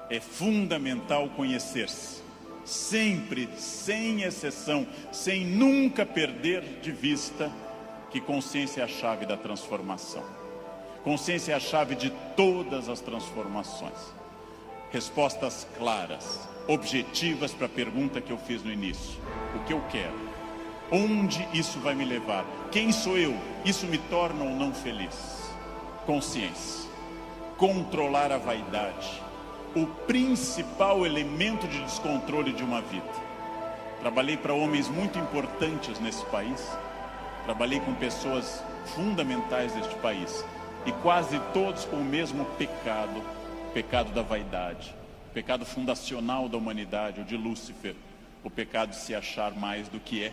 É fundamental conhecer-se, sempre, sem exceção, sem nunca perder de vista que consciência é a chave da transformação. Consciência é a chave de todas as transformações. Respostas claras, objetivas para a pergunta que eu fiz no início. O que eu quero? Onde isso vai me levar? Quem sou eu? Isso me torna ou não feliz? Consciência. Controlar a vaidade. O principal elemento de descontrole de uma vida. Trabalhei para homens muito importantes nesse país. Trabalhei com pessoas fundamentais deste país. E quase todos com o mesmo pecado. O pecado da vaidade. O pecado fundacional da humanidade, o de Lúcifer. O pecado de se achar mais do que é.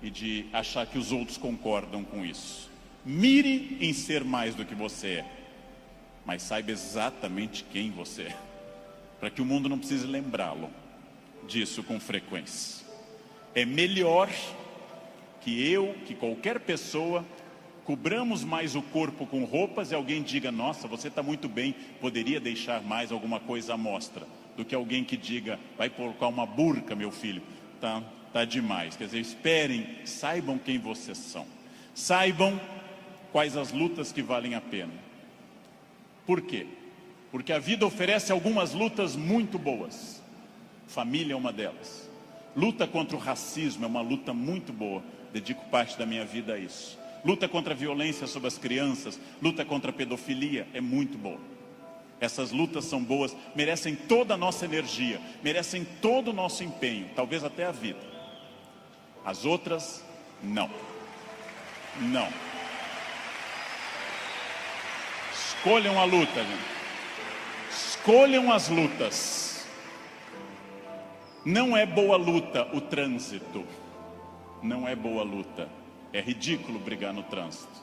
E de achar que os outros concordam com isso. Mire em ser mais do que você é. Mas saiba exatamente quem você é. Para que o mundo não precise lembrá-lo disso com frequência. É melhor que qualquer pessoa, cobramos mais o corpo com roupas e alguém diga, nossa, você está muito bem, poderia deixar mais alguma coisa à mostra, do que alguém que diga, vai colocar uma burca, meu filho, tá demais. Quer dizer, esperem, saibam quem vocês são. Saibam quais as lutas que valem a pena. Por quê? Porque a vida oferece algumas lutas muito boas. Família é uma delas. Luta contra o racismo é uma luta muito boa. Dedico parte da minha vida a isso. Luta contra a violência sobre as crianças, luta contra a pedofilia é muito boa. Essas lutas são boas, merecem toda a nossa energia, merecem todo o nosso empenho, talvez até a vida. As outras, não. Não. Escolham a luta, gente. Escolham as lutas. Não é boa luta o trânsito. Não é boa luta. É ridículo brigar no trânsito.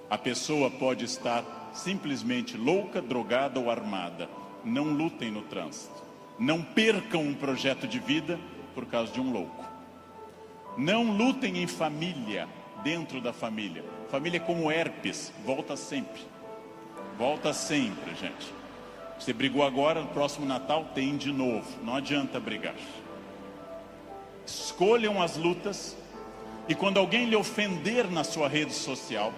A pessoa pode estar simplesmente louca, drogada ou armada. Não lutem no trânsito. Não percam um projeto de vida por causa de um louco. Não lutem em família, dentro da família. Família é como herpes, volta sempre. Volta sempre, gente. Você brigou agora, no próximo Natal tem de novo. Não adianta brigar. Escolham as lutas. E quando alguém lhe ofender na sua rede social,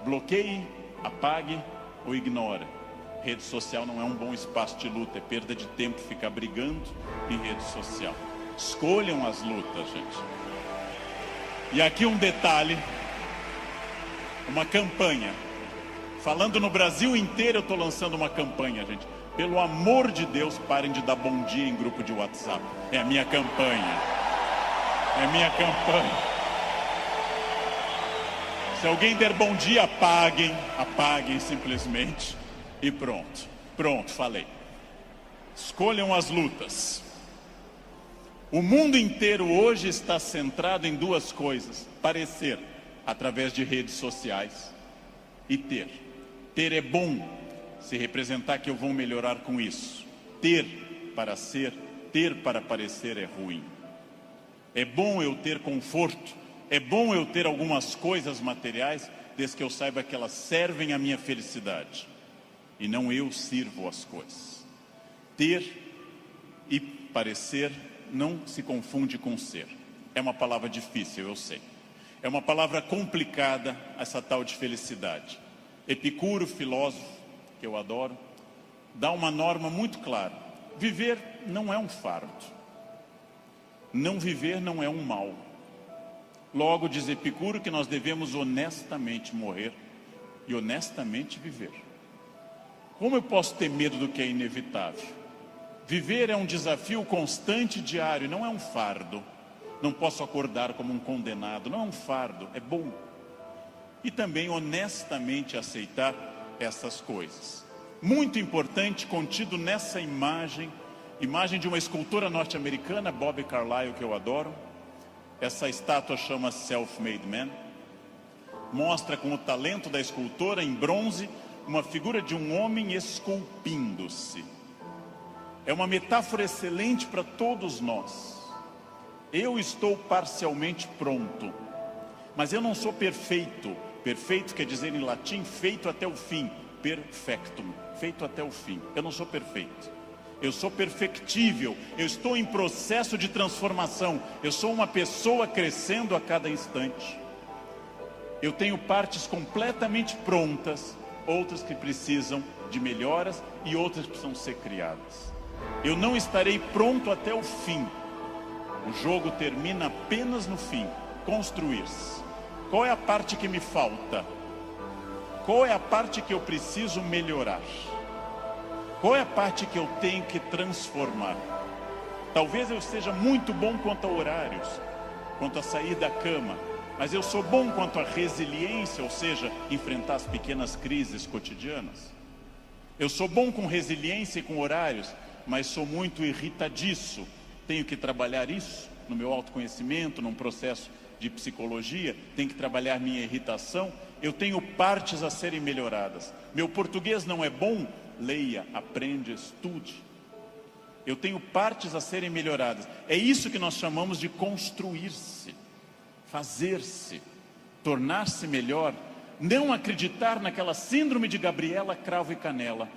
bloqueie, apague ou ignore. Rede social não é um bom espaço de luta, é perda de tempo ficar brigando em rede social. Escolham as lutas, gente. E aqui um detalhe, uma campanha. Falando no Brasil inteiro, eu estou lançando uma campanha, gente. Pelo amor de Deus, parem de dar bom dia em grupo de WhatsApp. É a minha campanha. É minha campanha. Se alguém der bom dia, apaguem simplesmente e pronto. Pronto, falei. Escolham as lutas. O mundo inteiro hoje está centrado em duas coisas: parecer, através de redes sociais, e ter. Ter é bom, se representar que eu vou melhorar com isso. Ter para ser, ter para parecer é ruim. É bom eu ter conforto, é bom eu ter algumas coisas materiais, desde que eu saiba que elas servem à minha felicidade, e não eu sirvo as coisas. Ter e parecer não se confunde com ser. É uma palavra difícil, eu sei. É uma palavra complicada, essa tal de felicidade. Epicuro, filósofo, que eu adoro, dá uma norma muito clara. Viver não é um fardo. Não viver não é um mal. Logo, diz Epicuro que nós devemos honestamente morrer e honestamente viver. Como eu posso ter medo do que é inevitável? Viver é um desafio constante, diário, não é um fardo. Não posso acordar como um condenado, não é um fardo, é bom. E também honestamente aceitar essas coisas. Muito importante, contido nessa imagem de uma escultora norte-americana, Bobby Carlyle, que eu adoro. Essa estátua chama Self-Made Man. Mostra com o talento da escultora, em bronze, uma figura de um homem esculpindo-se. É uma metáfora excelente para todos nós. Eu estou parcialmente pronto, mas eu não sou perfeito. Perfeito quer dizer em latim, feito até o fim. Perfectum, feito até o fim. Eu não sou perfeito. Eu sou perfectível. Eu estou em processo de transformação. Eu sou uma pessoa crescendo a cada instante. Eu tenho partes completamente prontas, outras que precisam de melhoras e outras que precisam ser criadas. Eu não estarei pronto até o fim. O jogo termina apenas no fim. Construir-se. Qual é a parte que me falta? Qual é a parte que eu preciso melhorar? Qual é a parte que eu tenho que transformar? Talvez eu seja muito bom quanto a horários, quanto a sair da cama, mas eu sou bom quanto a resiliência, ou seja, enfrentar as pequenas crises cotidianas. Eu sou bom com resiliência e com horários, mas sou muito irritadiço. Tenho que trabalhar isso no meu autoconhecimento, num processo de psicologia, tenho que trabalhar minha irritação. Eu tenho partes a serem melhoradas. Meu português não é bom? Leia, aprende, estude. Eu tenho partes a serem melhoradas. É isso que nós chamamos de construir-se, fazer-se, tornar-se melhor. Não acreditar naquela síndrome de Gabriela, cravo e canela.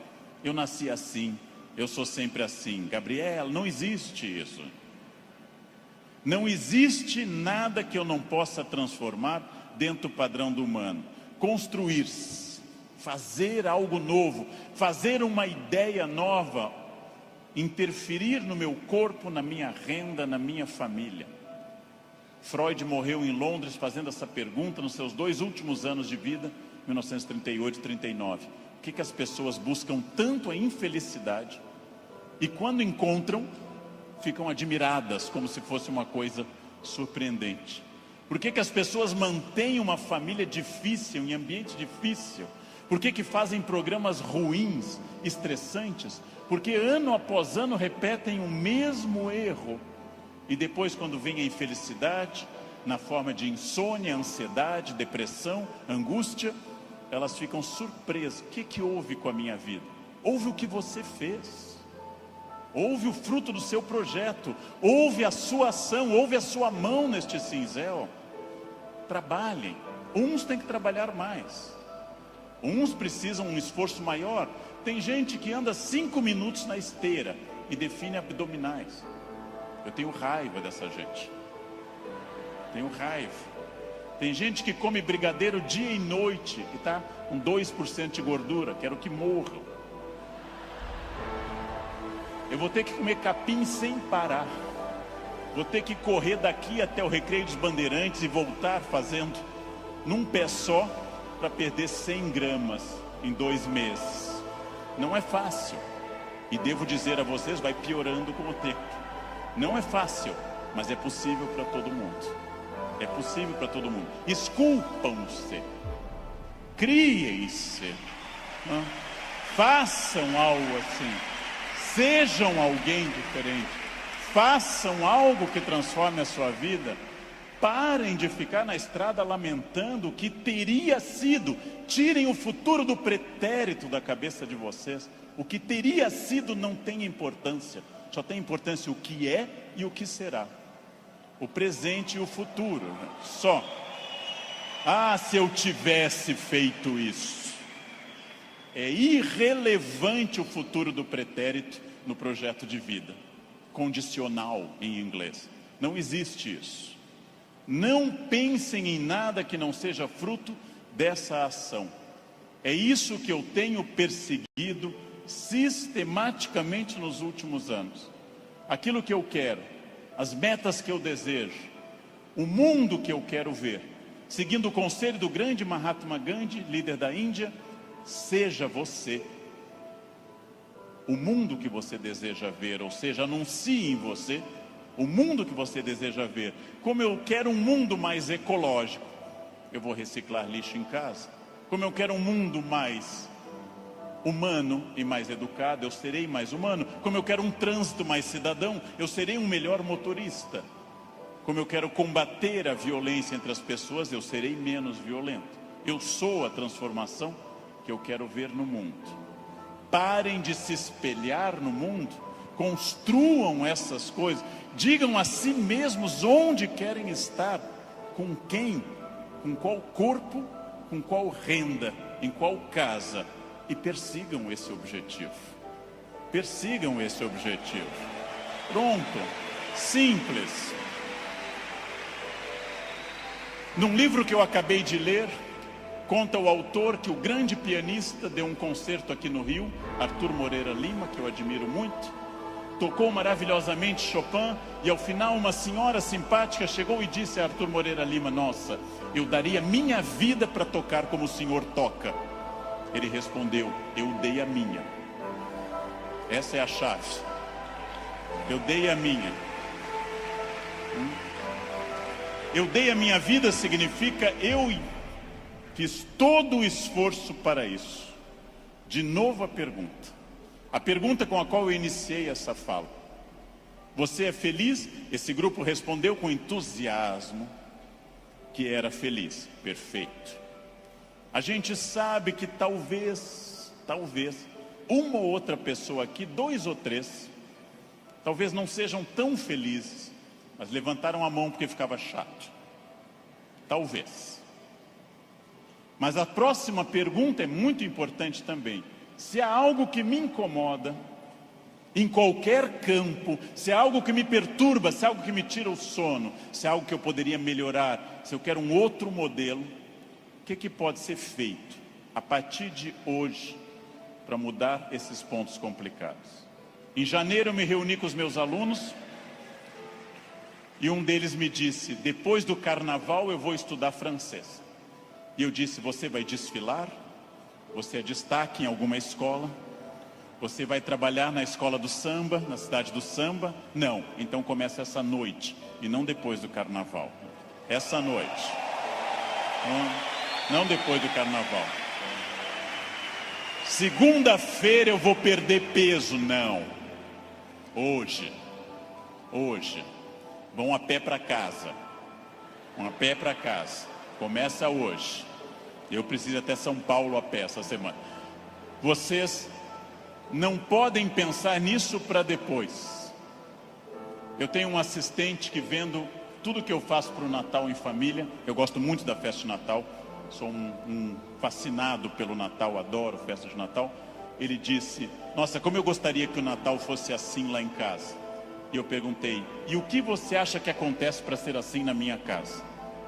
Eu nasci assim, eu sou sempre assim. Gabriela, não existe isso. Não existe nada que eu não possa transformar dentro do padrão do humano. Construir-se, fazer algo novo, fazer uma ideia nova, interferir no meu corpo, na minha renda, na minha família. Freud morreu em Londres fazendo essa pergunta nos seus 2 últimos anos de vida, 1938 e 39. O que as pessoas buscam tanto a infelicidade e quando encontram, ficam admiradas como se fosse uma coisa surpreendente? Por que as pessoas mantêm uma família difícil, em ambiente difícil? Por que fazem programas ruins, estressantes? Porque ano após ano repetem o mesmo erro. E depois, quando vem a infelicidade, na forma de insônia, ansiedade, depressão, angústia, elas ficam surpresas. O que houve com a minha vida? Houve o que você fez. Houve o fruto do seu projeto. Houve a sua ação, houve a sua mão neste cinzel. Trabalhem. Uns têm que trabalhar mais. Uns precisam um esforço maior. Tem gente que anda 5 minutos na esteira e define abdominais. Eu tenho raiva dessa gente. Tenho raiva. Tem gente que come brigadeiro dia e noite e está com 2% de gordura. Quero que morram. Eu vou ter que comer capim sem parar. Vou ter que correr daqui até o Recreio dos Bandeirantes e voltar fazendo num pé só para perder 100 gramas em 2 meses. Não é fácil. E devo dizer a vocês, vai piorando com o tempo. Não é fácil, mas é possível para todo mundo. É possível para todo mundo. Esculpam-se. Criem-se. Façam algo assim. Sejam alguém diferente. Façam algo que transforme a sua vida. Parem de ficar na estrada lamentando o que teria sido. Tirem o futuro do pretérito da cabeça de vocês. O que teria sido não tem importância. Só tem importância o que é e o que será. O presente e o futuro. Só. Ah, se eu tivesse feito isso. É irrelevante o futuro do pretérito no projeto de vida. Condicional em inglês. Não existe isso. Não pensem em nada que não seja fruto dessa ação. É isso que eu tenho perseguido sistematicamente nos últimos anos. Aquilo que eu quero, as metas que eu desejo, o mundo que eu quero ver, seguindo o conselho do grande Mahatma Gandhi, líder da Índia, seja você. o mundo que você deseja ver, ou seja, anuncie em você o mundo que você deseja ver. Como eu quero um mundo mais ecológico, eu vou reciclar lixo em casa. Como eu quero um mundo mais humano e mais educado, eu serei mais humano. Como eu quero um trânsito mais cidadão, eu serei um melhor motorista. Como eu quero combater a violência entre as pessoas, eu serei menos violento. Eu sou a transformação que eu quero ver no mundo. Parem de se espelhar no mundo, construam essas coisas, digam a si mesmos onde querem estar, com quem, com qual corpo, com qual renda, em qual casa, e persigam esse objetivo. Persigam esse objetivo. Pronto, simples. Num livro que eu acabei de ler, conta o autor que o grande pianista deu um concerto aqui no Rio, Arthur Moreira Lima, que eu admiro muito, tocou maravilhosamente Chopin, e ao final uma senhora simpática chegou e disse a Arthur Moreira Lima: nossa, eu daria minha vida para tocar como o senhor toca. Ele respondeu: eu dei a minha. Essa é a chave. Eu dei a minha. Eu dei a minha vida significa eu fiz todo o esforço para isso. De novo a pergunta com a qual eu iniciei essa fala. Você é feliz? Esse grupo respondeu com entusiasmo que era feliz. Perfeito. A gente sabe que talvez, uma ou outra pessoa aqui, 2 ou 3, talvez não sejam tão felizes, mas levantaram a mão porque ficava chato. Talvez. Mas a próxima pergunta é muito importante também. Se há algo que me incomoda, em qualquer campo, se há algo que me perturba, se há algo que me tira o sono, se há algo que eu poderia melhorar, se eu quero um outro modelo, o que pode ser feito a partir de hoje para mudar esses pontos complicados? Em janeiro eu me reuni com os meus alunos e um deles me disse: depois do carnaval eu vou estudar francês. E eu disse: você vai desfilar? Você é destaque em alguma escola? Você vai trabalhar na escola do samba, na cidade do samba? Não, então começa essa noite e não depois do carnaval. Essa noite. Não depois do carnaval. Segunda-feira eu vou perder peso. Não. Hoje. Vão a pé para casa. Começa hoje. Eu preciso ir até São Paulo a pé essa semana. Vocês não podem pensar nisso para depois. Eu tenho um assistente que, vendo tudo que eu faço para o Natal em família, eu gosto muito da festa de Natal, sou um fascinado pelo Natal, adoro festa de Natal. Ele disse: nossa, como eu gostaria que o Natal fosse assim lá em casa. E eu perguntei: e o que você acha que acontece para ser assim na minha casa?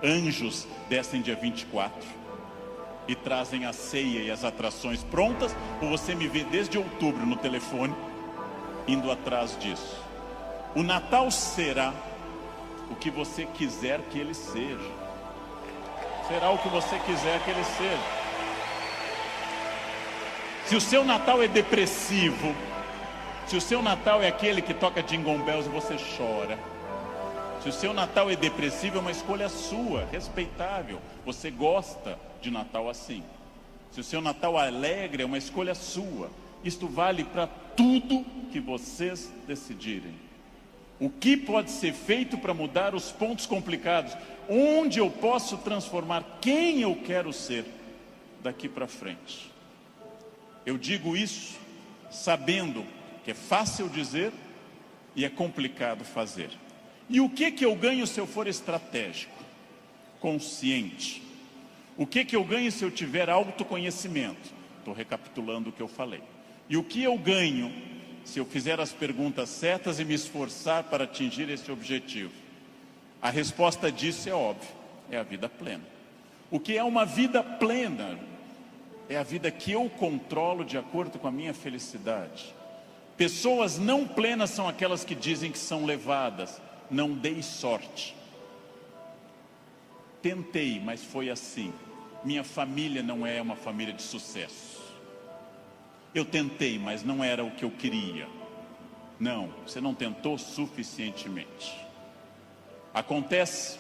Anjos descem dia 24 e trazem a ceia e as atrações prontas, ou você me vê desde outubro no telefone indo atrás disso? O Natal será o que você quiser que ele seja. Será o que você quiser que ele seja. Se o seu Natal é depressivo, se o seu Natal é aquele que toca Jingle Bells e você chora, se o seu Natal é depressivo, é uma escolha sua, respeitável. Você gosta de Natal assim. Se o seu Natal é alegre, é uma escolha sua. Isto vale para tudo que vocês decidirem. O que pode ser feito para mudar os pontos complicados? Onde eu posso transformar quem eu quero ser daqui para frente? Eu digo isso sabendo que é fácil dizer e é complicado fazer. E o que eu ganho se eu for estratégico, consciente? O que eu ganho se eu tiver autoconhecimento? Estou recapitulando o que eu falei. E o que eu ganho se eu fizer as perguntas certas e me esforçar para atingir esse objetivo? A resposta disso é óbvia, é a vida plena. O que é uma vida plena? É a vida que eu controlo de acordo com a minha felicidade. Pessoas não plenas são aquelas que dizem que são levadas. Não dei sorte. Tentei, mas foi assim. Minha família não é uma família de sucesso. Eu tentei, mas não era o que eu queria. Não, você não tentou suficientemente. Acontece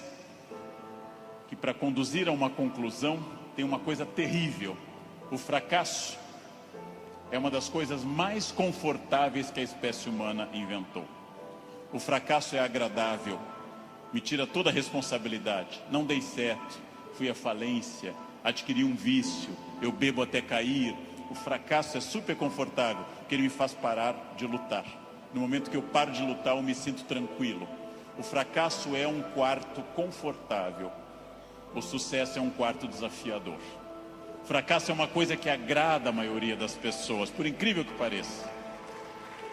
que para conduzir a uma conclusão tem uma coisa terrível. O fracasso é uma das coisas mais confortáveis que a espécie humana inventou. O fracasso é agradável, me tira toda a responsabilidade. Não dei certo, fui à falência, adquiri um vício, eu bebo até cair. O fracasso é super confortável, porque ele me faz parar de lutar. No momento que eu paro de lutar, eu me sinto tranquilo. O fracasso é um quarto confortável. O sucesso é um quarto desafiador. O fracasso é uma coisa que agrada a maioria das pessoas, por incrível que pareça.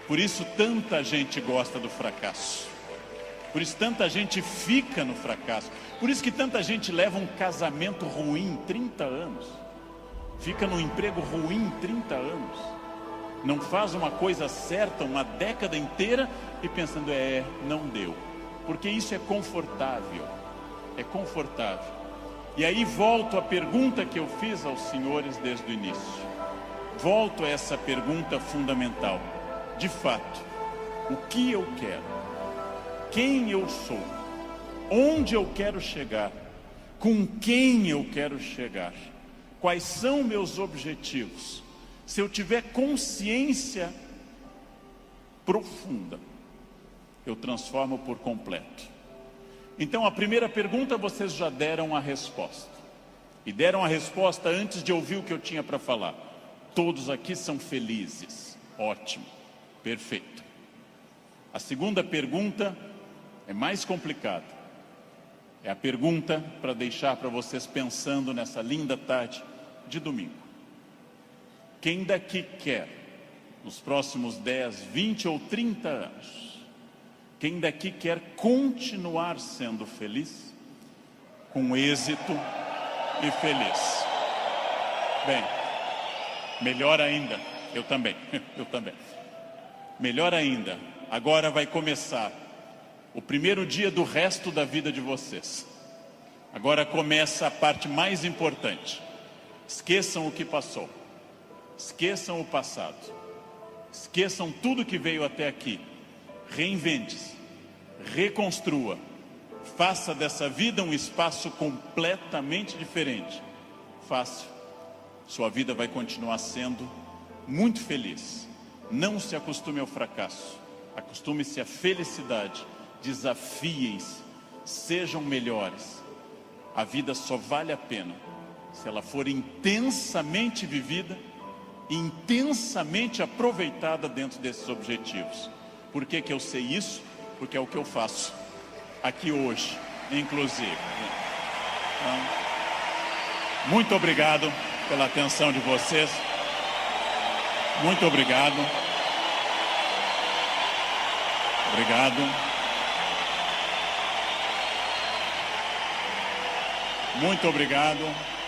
Por isso tanta gente gosta do fracasso. Por isso tanta gente fica no fracasso. Por isso que tanta gente leva um casamento ruim 30 anos. Fica num emprego ruim 30 anos. Não faz uma coisa certa uma década inteira e pensando, não deu. Porque isso é confortável. É confortável. E aí volto à pergunta que eu fiz aos senhores desde o início. Volto a essa pergunta fundamental. De fato, o que eu quero? Quem eu sou? Onde eu quero chegar? Com quem eu quero chegar? Quais são meus objetivos? Se eu tiver consciência profunda, eu transformo por completo. Então, a primeira pergunta vocês já deram a resposta. E deram a resposta antes de ouvir o que eu tinha para falar. Todos aqui são felizes. Ótimo. Perfeito. A segunda pergunta é mais complicada. É a pergunta para deixar para vocês pensando nessa linda tarde de domingo. Quem daqui quer, nos próximos 10, 20 ou 30 anos, quem daqui quer continuar sendo feliz, com êxito e feliz? Bem, melhor ainda, eu também. Melhor ainda, agora vai começar o primeiro dia do resto da vida de vocês. Agora começa a parte mais importante. Esqueçam o que passou. Esqueçam o passado. Esqueçam tudo que veio até aqui. Reinvente-se, reconstrua, faça dessa vida um espaço completamente diferente. Fácil, sua vida vai continuar sendo muito feliz. Não se acostume ao fracasso, acostume-se à felicidade, desafiem-se, sejam melhores. A vida só vale a pena se ela for intensamente vivida, intensamente aproveitada dentro desses objetivos. Por que que eu sei isso? Porque é o que eu faço aqui hoje, inclusive. Então, muito obrigado pela atenção de vocês. Muito obrigado. Obrigado. Muito obrigado.